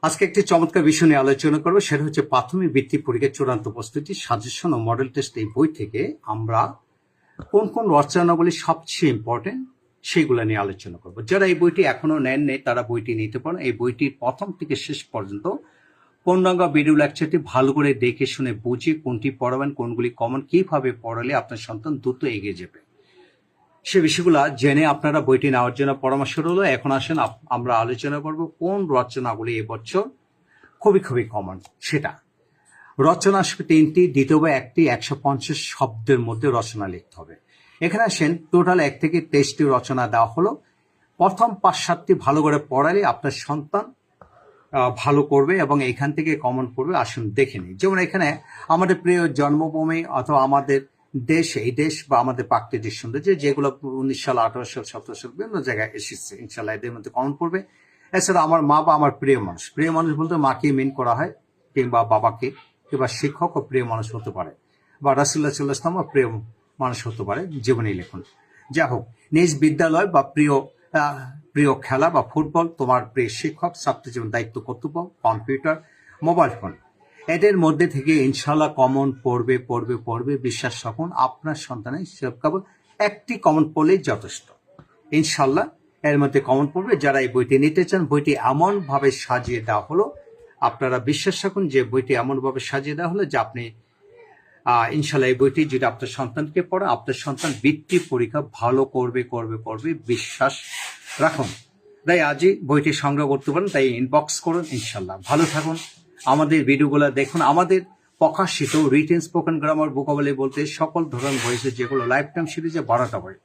আজকে একটি চমৎকার বিষয় নিয়ে আলোচনা করবো, সেটা হচ্ছে প্রাথমিক বৃত্তি পরীক্ষার চূড়ান্ত প্রস্তুতি সাজেশন ও মডেল টেস্ট। এই বই থেকে আমরা কোন কোন রচনাগুলি সবচেয়ে ইম্পর্টেন্ট সেইগুলো নিয়ে আলোচনা করবো। যারা এই বইটি এখনো নেননি তারা বইটি নিতে পারেন। এই বইটির প্রথম থেকে শেষ পর্যন্ত পূর্ণাঙ্গ ভিডিও লেকচারটি ভালো করে দেখে শুনে বুঝে কোনটি পড়াবেন, কোনগুলি কমন, কিভাবে পড়ালে আপনার সন্তান দ্রুত এগিয়ে যাবে, সে বিষয়গুলো জেনে আপনারা বইটি নেওয়ার জন্য পরামর্শ রইল। এখন আসেন আমরা আলোচনা করব কোন রচনাগুলি এবছর খুবই খুবই কমন। সেটা রচনা আসবে তিনটি, দ্বিতীয় একটি 150 শব্দের মধ্যে রচনা লিখতে হবে। এখানে আসেন টোটাল 1 থেকে 23টি রচনা দেওয়া হলো। প্রথম 5-7টি ভালো করে পড়ালে আপনার সন্তান ভালো করবে এবং এখান থেকে কমন পড়বে। আসুন দেখে নিই। যেমন এখানে আমাদের প্রিয় জন্মভূমি অথবা আমাদের দেশ, এই দেশ বা আমাদের প্রাকৃতিক সৌন্দর্য, যেগুলো 19 সাল, 18 সাল, 17 সাল বিভিন্ন জায়গায় এসেছে, ইনশাল্লাহ এদের মধ্যে কমন পড়বে। এছাড়া আমার মা বা আমার প্রিয় মানুষ, প্রিয় মানুষ বলতে মাকে মিন করা হয়, কিংবা বাবাকে, কিংবা শিক্ষক ও প্রিয় মানুষ হতে পারে, বা রাসূলুল্লাহ সাল্লাল্লাহু আলাইহি ওয়াসাল্লাম প্রিয় মানুষ হতে পারে। জীবনী লিখুন। যাই হোক, নিজ বিদ্যালয় বা প্রিয় খেলা বা ফুটবল, তোমার প্রিয় শিক্ষক, ছাত্র জীবন, দায়িত্ব, কর্তব্য, কম্পিউটার, মোবাইল ফোন, এদের মধ্যে থেকে ইনশাল্লাহ কমন পড়বে পড়বে পড়বে। বিশ্বাস রাখুন, আপনার সন্তানের কেবল একটি কমন পড়লেই যথেষ্ট। ইনশাল্লাহ এর মধ্যে কমন পড়বে। যারা এই বইটি নিতে চান, বইটি এমন ভাবে সাজিয়ে দেওয়া হলো, আপনারা বিশ্বাস রাখুন যে বইটি এমন ভাবে সাজিয়ে দেওয়া হলো যে আপনি ইনশাল্লাহ এই বইটি যদি আপনার সন্তানকে পড়ে, আপনার সন্তান বৃত্তি পরীক্ষা ভালো করবে করবে করবে, বিশ্বাস রাখুন। তাই আজই বইটি সংগ্রহ করতে পারেন, তাই ইনবক্স করুন। ইনশাল্লাহ ভালো থাকুন। আমাদের ভিডিওগুলো দেখুন। আমাদের প্রকাশিত রিটেন স্পোকেন গ্রামার ভোকাবুলারি বলতে সকল ধরনের বই আছে, যেগুলো লাইফ টাইম সিরিজে 12টা বই।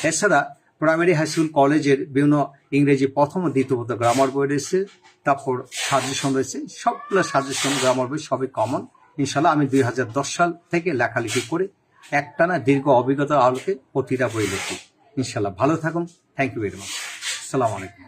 এছাড়া প্রাইমারি, হাই স্কুল, কলেজের বিভিন্ন ইংরেজি প্রথম ও দ্বিতীয় গ্রামার বই রয়েছে, তারপর সাজেশন রয়েছে। সবগুলো সাজেশন গ্রামার বই সবই কমন। ইনশাল্লাহ আমি 2010 সাল থেকে লেখালেখি করে একটানা দীর্ঘ অভিজ্ঞতার আলোকে প্রতিটা বই লিখি। ইনশাল্লাহ ভালো থাকুন। Thank you very much. আসসালামু আলাইকুম।